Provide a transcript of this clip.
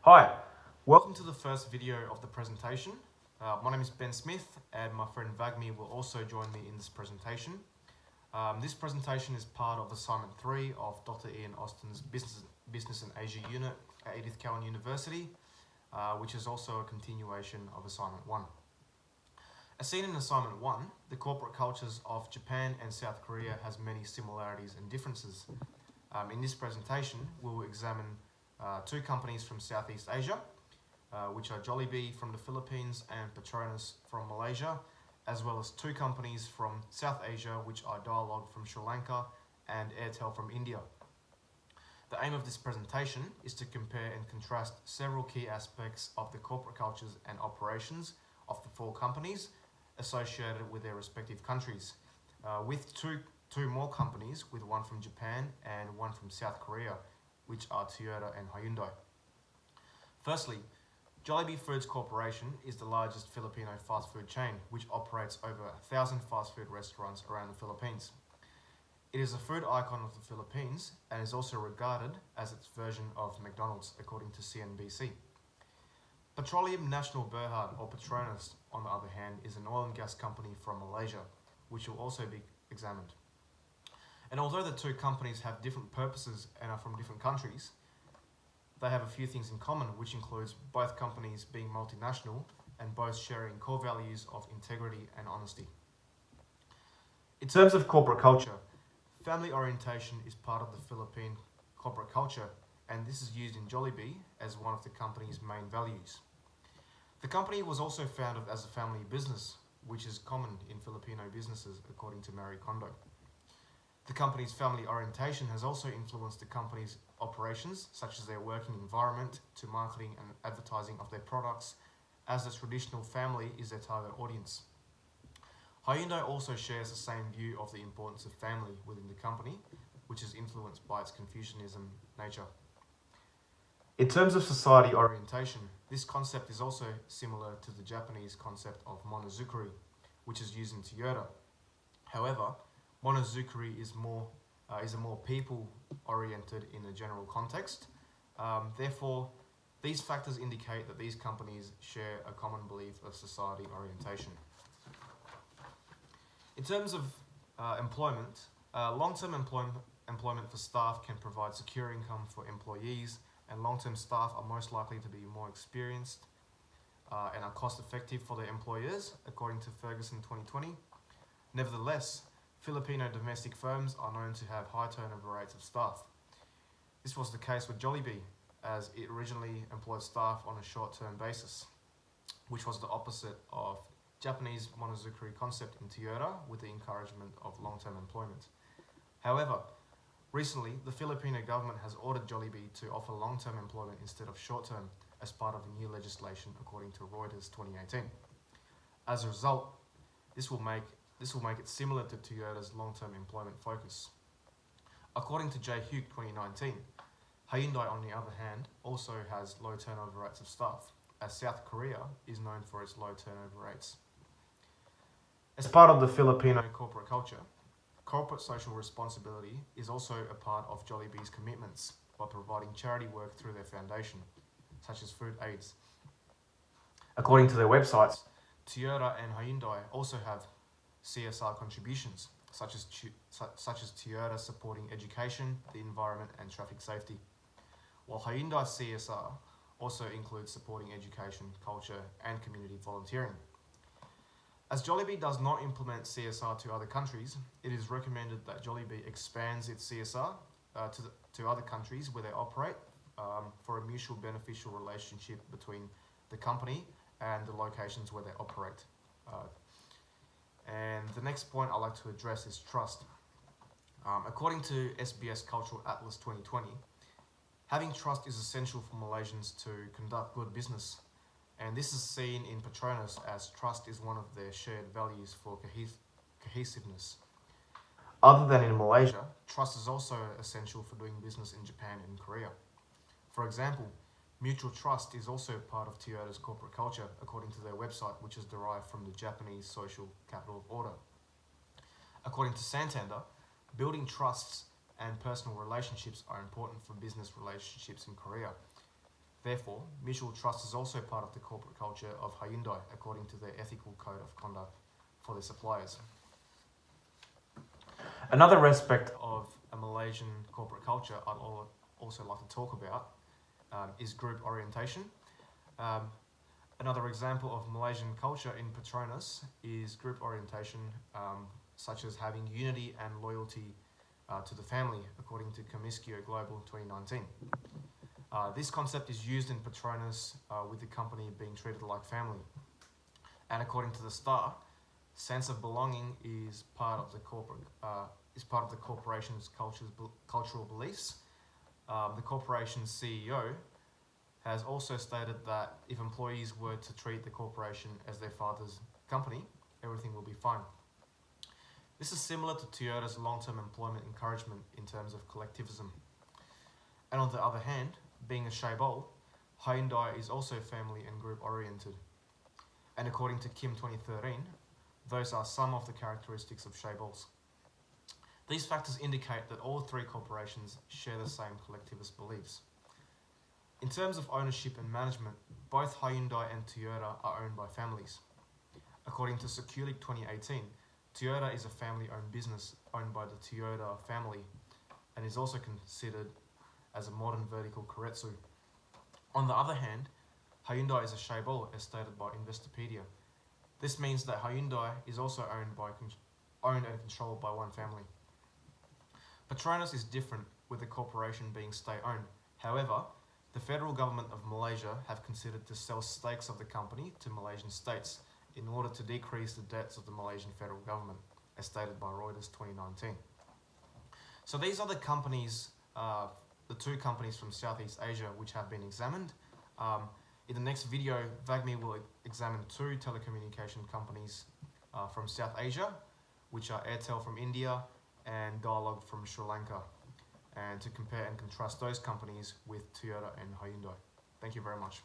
Hi, welcome to the first video of the presentation. My name is Ben Smith and my friend Vagmi will also join me in this presentation. This presentation is part of assignment 3 of Dr. Ian Austin's Business and Asia unit at Edith Cowan University, which is also a continuation of assignment 1. As seen in assignment 1, the corporate cultures of Japan and South Korea has many similarities and differences. In this presentation, we will examine two companies from Southeast Asia, which are Jollibee from the Philippines and Petronas from Malaysia, as well as two companies from South Asia, which are Dialog from Sri Lanka and Airtel from India. The aim of this presentation is to compare and contrast several key aspects of the corporate cultures and operations of the four companies associated with their respective countries, with two more companies, with one from Japan and one from South Korea, which are Toyota and Hyundai. Firstly, Jollibee Foods Corporation is the largest Filipino fast food chain, which operates over 1,000 fast food restaurants around the Philippines. It is a food icon of the Philippines and is also regarded as its version of McDonald's, according to CNBC. Petroleum Nasional Berhad, or Petronas, on the other hand, is an oil and gas company from Malaysia, which will also be examined. And although the two companies have different purposes and are from different countries, they have a few things in common, which includes both companies being multinational and both sharing core values of integrity and honesty. In terms of corporate culture, family orientation is part of the Philippine corporate culture, and this is used in Jollibee as one of the company's main values. The company was also founded as a family business, which is common in Filipino businesses, according to Marie Kondo. The company's family orientation has also influenced the company's operations, such as their working environment, to marketing and advertising of their products, as the traditional family is their target audience. Hyundai also shares the same view of the importance of family within the company, which is influenced by its Confucianism nature. In terms of society orientation, this concept is also similar to the Japanese concept of monozukuri, which is used in Toyota. However, monozukuri is a more people-oriented in a general context. Therefore, these factors indicate that these companies share a common belief of society orientation. In terms of employment, long-term employment for staff can provide secure income for employees, and long-term staff are most likely to be more experienced and are cost-effective for their employers, according to Ferguson 2020. Nevertheless, Filipino domestic firms are known to have high turnover rates of staff. This was the case with Jollibee, as it originally employed staff on a short-term basis, which was the opposite of Japanese monozukuri concept in Toyota, with the encouragement of long-term employment. However, recently, the Filipino government has ordered Jollibee to offer long-term employment instead of short-term as part of the new legislation, according to Reuters 2018. As a result, this will make it similar to Toyota's long-term employment focus. According to J. Hugh 2019, Hyundai, on the other hand, also has low turnover rates of staff, as South Korea is known for its low turnover rates. As part of the Filipino corporate culture, corporate social responsibility is also a part of Jollibee's commitments by providing charity work through their foundation, such as Food Aids. According to their websites, Toyota and Hyundai also have CSR contributions, such as Toyota supporting education, the environment and traffic safety, while Hyundai's CSR also includes supporting education, culture and community volunteering. As Jollibee does not implement CSR to other countries, it is recommended that Jollibee expands its CSR to other countries where they operate for a mutual beneficial relationship between the company and the locations where they operate. And the next point I'd like to address is trust. According to SBS Cultural Atlas 2020, having trust is essential for Malaysians to conduct good business. And this is seen in Petronas, as trust is one of their shared values for cohesiveness. Other than in Malaysia, trust is also essential for doing business in Japan and Korea. For example, mutual trust is also part of Toyota's corporate culture, according to their website, which is derived from the Japanese social capital of order. According to Santander, building trusts and personal relationships are important for business relationships in Korea. Therefore, mutual trust is also part of the corporate culture of Hyundai, according to their ethical code of conduct for their suppliers. Another aspect of a Malaysian corporate culture I'd also like to talk about is group orientation. Another example of Malaysian culture in Petronas is group orientation, such as having unity and loyalty to the family, according to Comiskio Global 2019. This concept is used in Petronas with the company being treated like family. And according to the Star, sense of belonging is part of the corporation's cultural beliefs. The corporation's CEO has also stated that if employees were to treat the corporation as their father's company, everything will be fine. This is similar to Toyota's long-term employment encouragement in terms of collectivism. And on the other hand, being a Chaebol, Hyundai is also family and group oriented. And according to Kim 2013, those are some of the characteristics of Chaebols. These factors indicate that all three corporations share the same collectivist beliefs. In terms of ownership and management, both Hyundai and Toyota are owned by families. According to Seculic 2018, Toyota is a family-owned business owned by the Toyota family and is also considered as a modern vertical keiretsu. On the other hand, Hyundai is a Chaebol as stated by Investopedia. This means that Hyundai is also owned and controlled by one family. Petronas is different, with the corporation being state-owned. However, the federal government of Malaysia have considered to sell stakes of the company to Malaysian states in order to decrease the debts of the Malaysian federal government, as stated by Reuters 2019. So these are the companies, the two companies from Southeast Asia which have been examined. In the next video, Vagmi will examine two telecommunication companies from South Asia, which are Airtel from India and Dialog from Sri Lanka, and to compare and contrast those companies with Toyota and Hyundai. Thank you very much.